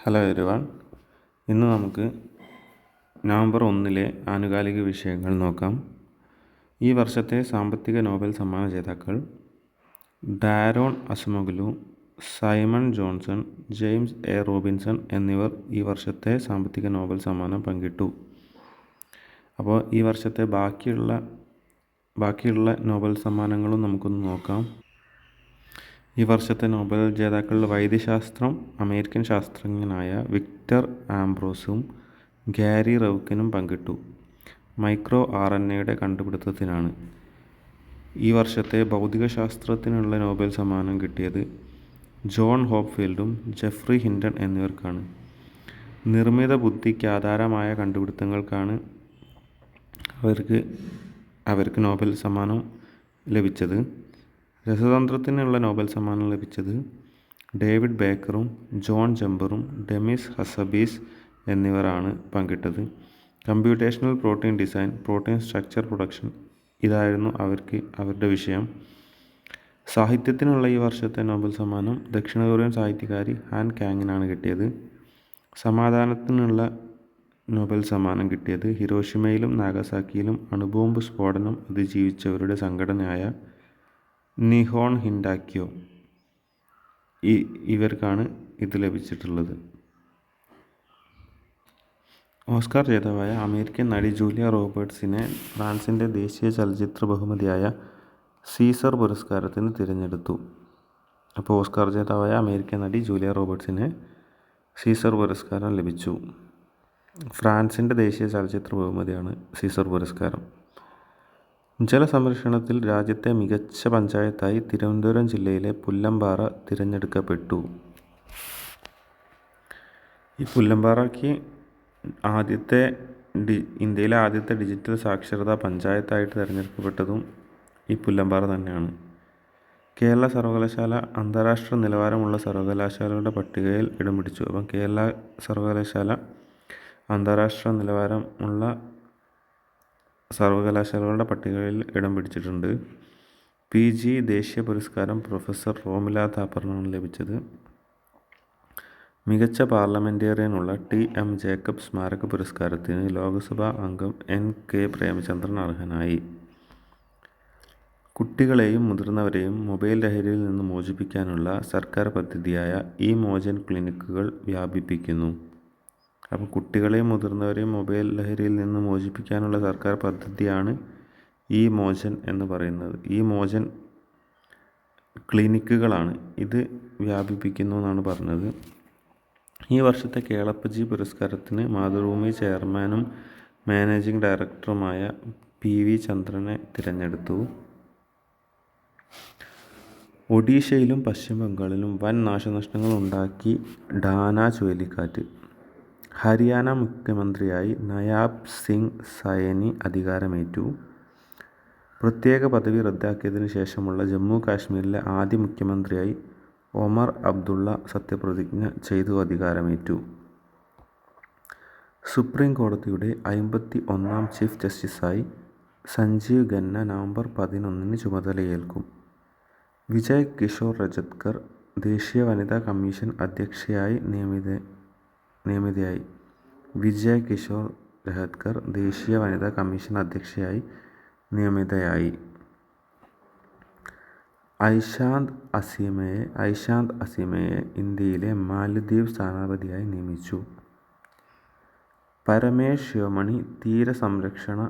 Hello everyone. ഇന്ന് നമുക്ക് November 1 ആനുകാലിക വിഷയങ്ങൾ നോക്കാം. ഈ വർഷത്തെ സാമ്പത്തിക നോബൽ സമ്മാന ജേതാക്കൾ Daron Acemoglu, Simon Johnson, James A Robinson എന്നിവർ ഈ വർഷത്തെ സാമ്പത്തിക നോബൽ സമ്മാനം പങ്കിട്ടു. അപ്പോൾ ഈ വർഷത്തെ ബാക്കിയുള്ള നോബൽ സമ്മാനങ്ങളും നമുക്കൊന്ന് നോക്കാം. ഈ വർഷത്തെ നോബൽ ജേതാക്കളിൽ വൈദ്യശാസ്ത്രം അമേരിക്കൻ ശാസ്ത്രജ്ഞനായ വിക്ടർ ആംബ്രോസും ഗാരി റൗക്കിനും പങ്കിട്ടു. മൈക്രോ RNAയുടെ കണ്ടുപിടുത്തത്തിനാണ്. ഈ വർഷത്തെ ഭൗതികശാസ്ത്രത്തിനുള്ള നോബൽ സമ്മാനം കിട്ടിയത് ജോൺ ഹോപ്ഫീൽഡും ജെഫ്രി ഹിൻഡൺ എന്നിവർക്കാണ്. നിർമ്മിത ബുദ്ധിക്ക് ആധാരമായ കണ്ടുപിടുത്തങ്ങൾക്കാണ് അവർക്ക് നോബൽ സമ്മാനം ലഭിച്ചത്. രസതന്ത്രത്തിനുള്ള നോബൽ സമ്മാനം ലഭിച്ചത് ഡേവിഡ് ബേക്കറും ജോൺ ജമ്പറും ഡെമിസ് ഹസബീസ് എന്നിവരാണ് പങ്കിട്ടത്. Computational protein design, protein structure production ഇതായിരുന്നു അവരുടെ വിഷയം. സാഹിത്യത്തിനുള്ള ഈ വർഷത്തെ നോബൽ സമ്മാനം ദക്ഷിണ കൊറിയൻ സാഹിത്യകാരി ഹാൻ കാങ്ങിനാണ് കിട്ടിയത്. സമാധാനത്തിനുള്ള നോബൽ സമ്മാനം കിട്ടിയത് ഹിരോഷിമയിലും നാഗസാക്കിയിലും അണുബോംബ് സ്ഫോടനം അതിജീവിച്ചവരുടെ സംഘടനയായ നിഹോൺ ഹിൻഡാക്യോ ഇവർക്കാണ് ഇത് ലഭിച്ചിട്ടുള്ളത്. ഓസ്കാർ ജേതാവായ അമേരിക്കൻ നടി ജൂലിയ റോബർട്സിനെ ഫ്രാൻസിൻ്റെ ദേശീയ ചലച്ചിത്ര ബഹുമതിയായ സീസർ പുരസ്കാരത്തിന് തിരഞ്ഞെടുത്തു. അപ്പോൾ ഓസ്കാർ ജേതാവായ അമേരിക്കൻ നടി ജൂലിയ റോബർട്സിന് സീസർ പുരസ്കാരം ലഭിച്ചു. ഫ്രാൻസിൻ്റെ ദേശീയ ചലച്ചിത്ര ബഹുമതിയാണ് സീസർ പുരസ്കാരം. ജലസംരക്ഷണത്തിൽ രാജ്യത്തെ മികച്ച പഞ്ചായത്തായി തിരുവനന്തപുരം ജില്ലയിലെ പുല്ലമ്പാറ തിരഞ്ഞെടുക്കപ്പെട്ടു. ഈ പുല്ലമ്പാറയ്ക്ക് ഇന്ത്യയിലെ ആദ്യത്തെ ഡിജിറ്റൽ സാക്ഷരതാ പഞ്ചായത്തായിട്ട് തിരഞ്ഞെടുക്കപ്പെട്ടതും ഈ പുല്ലമ്പാറ തന്നെയാണ്. കേരള സർവകലാശാല അന്താരാഷ്ട്ര നിലവാരമുള്ള സർവകലാശാലകളുടെ പട്ടികയിൽ ഇടം പിടിച്ചു. അപ്പം കേരള സർവകലാശാല അന്താരാഷ്ട്ര നിലവാരമുള്ള സർവകലാശാലകളുടെ പട്ടികയിൽ ഇടം പിടിച്ചിട്ടുണ്ട്. PG ദേശീയ പുരസ്കാരം പ്രൊഫസർ റോമില താപ്പറിനാണ് ലഭിച്ചത്. മികച്ച പാർലമെൻറ്റേറിയനുള്ള TM ജേക്കബ് സ്മാരക പുരസ്കാരത്തിന് ലോക്സഭാ അംഗം NK പ്രേമചന്ദ്രൻ അർഹനായി. കുട്ടികളെയും മുതിർന്നവരെയും മൊബൈൽ ലഹരിയിൽ നിന്ന് മോചിപ്പിക്കാനുള്ള സർക്കാർ പദ്ധതിയായ ഇ-മോചൻ ക്ലിനിക്കുകൾ വ്യാപിപ്പിക്കുന്നു. അപ്പോൾ കുട്ടികളെയും മുതിർന്നവരെയും മൊബൈൽ ലഹരിയിൽ നിന്ന് മോചിപ്പിക്കാനുള്ള സർക്കാർ പദ്ധതിയാണ് ഇ-മോചൻ എന്ന് പറയുന്നത്. ഇ-മോചൻ ക്ലിനിക്കുകളാണ് ഇത് വ്യാപിപ്പിക്കുന്നു എന്നാണ് പറഞ്ഞത്. ഈ വർഷത്തെ കേളപ്പജി പുരസ്കാരത്തിന് മാതൃഭൂമി ചെയർമാനും മാനേജിംഗ് ഡയറക്ടറുമായ PV ചന്ദ്രനെ തിരഞ്ഞെടുത്തു. ഒഡീഷയിലും പശ്ചിമ ബംഗാളിലും വൻ നാശനഷ്ടങ്ങൾ ഉണ്ടാക്കി ഡാന ചുഴലിക്കാറ്റ്. ഹരിയാന മുഖ്യമന്ത്രിയായി നയാബ് സിംഗ് സൈനി അധികാരമേറ്റു. പ്രത്യേക പദവി റദ്ദാക്കിയതിനു ശേഷമുള്ള ജമ്മു കാശ്മീരിലെ ആദ്യ മുഖ്യമന്ത്രിയായി ഒമർ അബ്ദുള്ള സത്യപ്രതിജ്ഞ ചെയ്തു അധികാരമേറ്റു. സുപ്രീം കോടതിയുടെ 51ാം ചീഫ് ജസ്റ്റിസായി സഞ്ജീവ് ഖന്ന നവംബർ 11 ചുമതലയേൽക്കും. വിജയ് കിഷോർ രജത്കർ ദേശീയ വനിതാ കമ്മീഷൻ അധ്യക്ഷയായി നിയമിതയായി. വിജയ് കിഷോർ രജത്കർ ദേശീയ വനിതാ കമ്മീഷൻ അധ്യക്ഷയായി നിയമിതയായി. ഐശാന്ത് അസീമയെ ഇന്ത്യയിലെ മാലദ്വീപ് സ്ഥാനപതിയായി നിയമിച്ചു. പരമേഷ് ശിവമണി തീരസംരക്ഷണ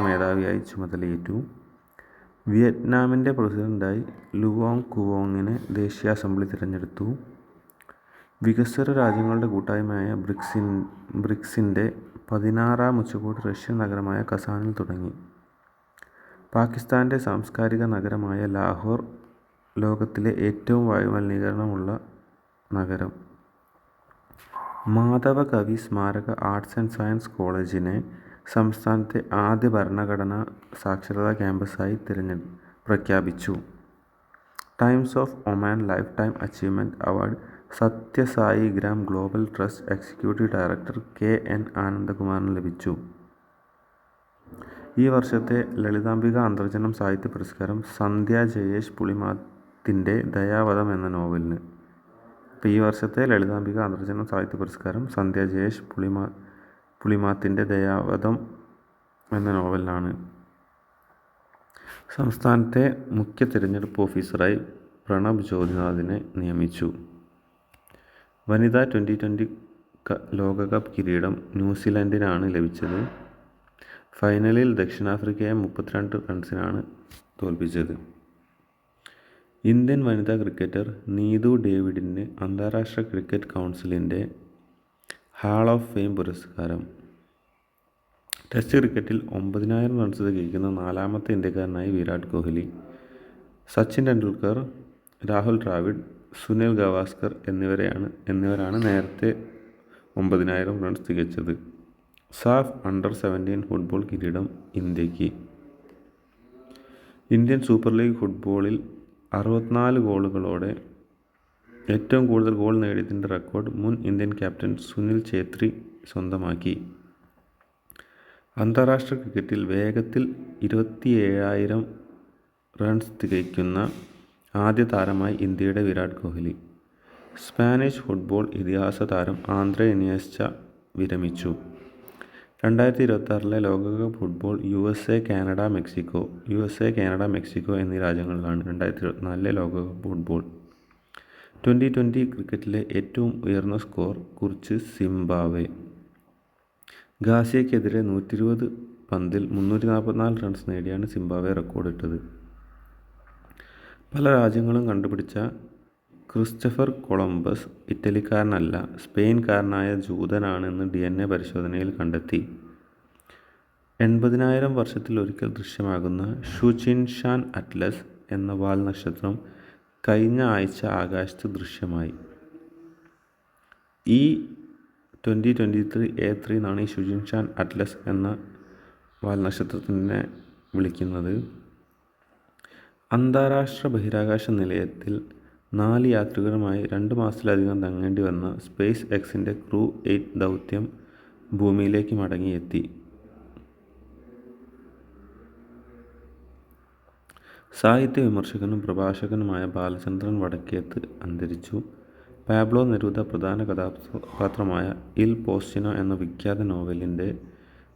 മേധാവിയായി ചുമതലയേറ്റു. വിയറ്റ്നാമിൻ്റെ പ്രസിഡന്റായി ലുവോങ് കുവോങ്ങിനെ ദേശീയ അസംബ്ലി തിരഞ്ഞെടുത്തു. വികസ്വര രാജ്യങ്ങളുടെ കൂട്ടായ്മയായ ബ്രിക്സിൻ്റെ 16ാം ഉച്ചകോടി റഷ്യൻ നഗരമായ കസാനിൽ തുടങ്ങി. പാകിസ്ഥാൻ്റെ സാംസ്കാരിക നഗരമായ ലാഹോർ ലോകത്തിലെ ഏറ്റവും വായുമലിനീകരണമുള്ള നഗരം. മാധവ കവി സ്മാരക ആർട്സ് ആൻഡ് സയൻസ് കോളേജിനെ സംസ്ഥാനത്തെ ആദ്യ ഭരണഘടനാ സാക്ഷരതാ ക്യാമ്പസായി പ്രഖ്യാപിച്ചു. Times of Oman life time achievement award Sathya Sai Gram global trust executive director KN ആനന്ദകുമാറിന് ലഭിച്ചു. ഈ വർഷത്തെ ലളിതാംബിക അന്തർജനം സാഹിത്യ പുരസ്കാരം സന്ധ്യ ജയേഷ് പുളിമാത്തിൻ്റെ ദയാവധം എന്ന നോവലിന്. അപ്പോൾ ഈ വർഷത്തെ ലളിതാംബിക അന്തർജന സാഹിത്യ പുരസ്കാരം സന്ധ്യ ജയേഷ് പുളിമാത്തിൻ്റെ ദയാവധം എന്ന നോവലിനാണ്. സംസ്ഥാനത്തെ മുഖ്യ തിരഞ്ഞെടുപ്പ് ഓഫീസറായി പ്രണബ് ജ്യോതിനാഥിനെ നിയമിച്ചു. വനിതാ 2020 ലോകകപ്പ് കിരീടം ന്യൂസിലൻഡിനാണ് ലഭിച്ചത്. ഫൈനലിൽ ദക്ഷിണാഫ്രിക്കയെ 32 റൺസിനാണ് തോൽപ്പിച്ചത്. ഇന്ത്യൻ വനിതാ ക്രിക്കറ്റർ നീതു ഡേവിഡിന് അന്താരാഷ്ട്ര ക്രിക്കറ്റ് കൗൺസിലിൻ്റെ ഹാൾ ഓഫ് ഫെയിം പുരസ്കാരം. ടെസ്റ്റ് ക്രിക്കറ്റിൽ 9000 റൺസ് തികയ്ക്കുന്ന 4ാമത്തെ ഇന്ത്യക്കാരനായി വിരാട് കോഹ്ലി. സച്ചിൻ ടെണ്ടുൽക്കർ, രാഹുൽ ദ്രാവിഡ്, സുനിൽ ഗവാസ്കർ എന്നിവരാണ് നേരത്തെ 9000 റൺസ് തികച്ചത്. സാഫ് അണ്ടർ-17 ഫുട്ബോൾ കിരീടം ഇന്ത്യക്ക്. ഇന്ത്യൻ സൂപ്പർ ലീഗ് ഫുട്ബോളിൽ 64 ഗോളുകളോടെ ഏറ്റവും കൂടുതൽ ഗോൾ നേടിയതിൻ്റെ റെക്കോർഡ് മുൻ ഇന്ത്യൻ ക്യാപ്റ്റൻ സുനിൽ ഛേത്രി സ്വന്തമാക്കി. അന്താരാഷ്ട്ര ക്രിക്കറ്റിൽ വേഗത്തിൽ 27,000 റൺസ് തികയ്ക്കുന്ന ആദ്യ താരമായി ഇന്ത്യയുടെ വിരാട് കോഹ്ലി. സ്പാനിഷ് ഫുട്ബോൾ ഇതിഹാസ താരം ആന്ദ്രേ ഇനിയസ്റ്റ വിരമിച്ചു. 2026 ലോകകപ്പ് ഫുട്ബോൾ USA, കാനഡ, മെക്സിക്കോ എന്നീ രാജ്യങ്ങളിലാണ് 2024 ലോകകപ്പ് ഫുട്ബോൾ. 2020 ക്രിക്കറ്റിലെ ഏറ്റവും ഉയർന്ന സ്കോർ കുറിച്ച് സിംബാബ്വെ. ഗാസിയയ്ക്കെതിരെ 120 പന്തിൽ 344 റൺസ് നേടിയാണ് സിംബാബ്വെ റെക്കോർഡിട്ടത്. പല രാജ്യങ്ങളും കണ്ടുപിടിച്ച ക്രിസ്റ്റഫർ കൊളംബസ് ഇറ്റലിക്കാരനല്ല, സ്പെയിൻകാരനായ ജൂതനാണെന്ന് DNA പരിശോധനയിൽ കണ്ടെത്തി. 80,000 വർഷത്തിലൊരിക്കൽ ദൃശ്യമാകുന്ന ഷുചിൻഷാൻ അറ്റ്ലസ് എന്ന വാൽനക്ഷത്രം കഴിഞ്ഞ ആഴ്ച ആകാശത്ത് ദൃശ്യമായി. ഈ 2023 A3 എന്നാണ് ഈ ഷുചിൻഷാൻ അറ്റ്ലസ് എന്ന വാൽനക്ഷത്രത്തിനെ വിളിക്കുന്നത്. അന്താരാഷ്ട്ര ബഹിരാകാശ നിലയത്തിൽ 4 യാത്രികരുമായി 2 മാസത്തിലധികം തങ്ങേണ്ടി വന്ന സ്പേസ് എക്സിൻ്റെ ക്രൂ 8 ദൗത്യം ഭൂമിയിലേക്ക് മടങ്ങിയെത്തി. സാഹിത്യ വിമർശകനും പ്രഭാഷകനുമായ ബാലചന്ദ്രൻ വടക്കേത്ത് അന്തരിച്ചു. പാബ്ലോ നെരൂദ പ്രധാന കഥാപാത്രമായ ഇൽ പോസ്റ്റിനോ എന്ന വിഖ്യാത നോവലിൻ്റെ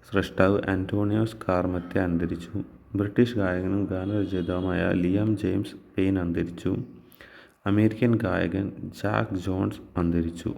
സ്രഷ്ടാവ് ആൻ്റോണിയോ സ്കാർമെറ്റ അന്തരിച്ചു. ബ്രിട്ടീഷ് ഗായകനും ഗാനരചയിതാവുമായ ലിയാം ജെയിംസ് പെയ്ൻ അന്തരിച്ചു. അമേരിക്കൻ ഗായകൻ ജാക്ക് ജോൺസ് അന്തരിച്ചു.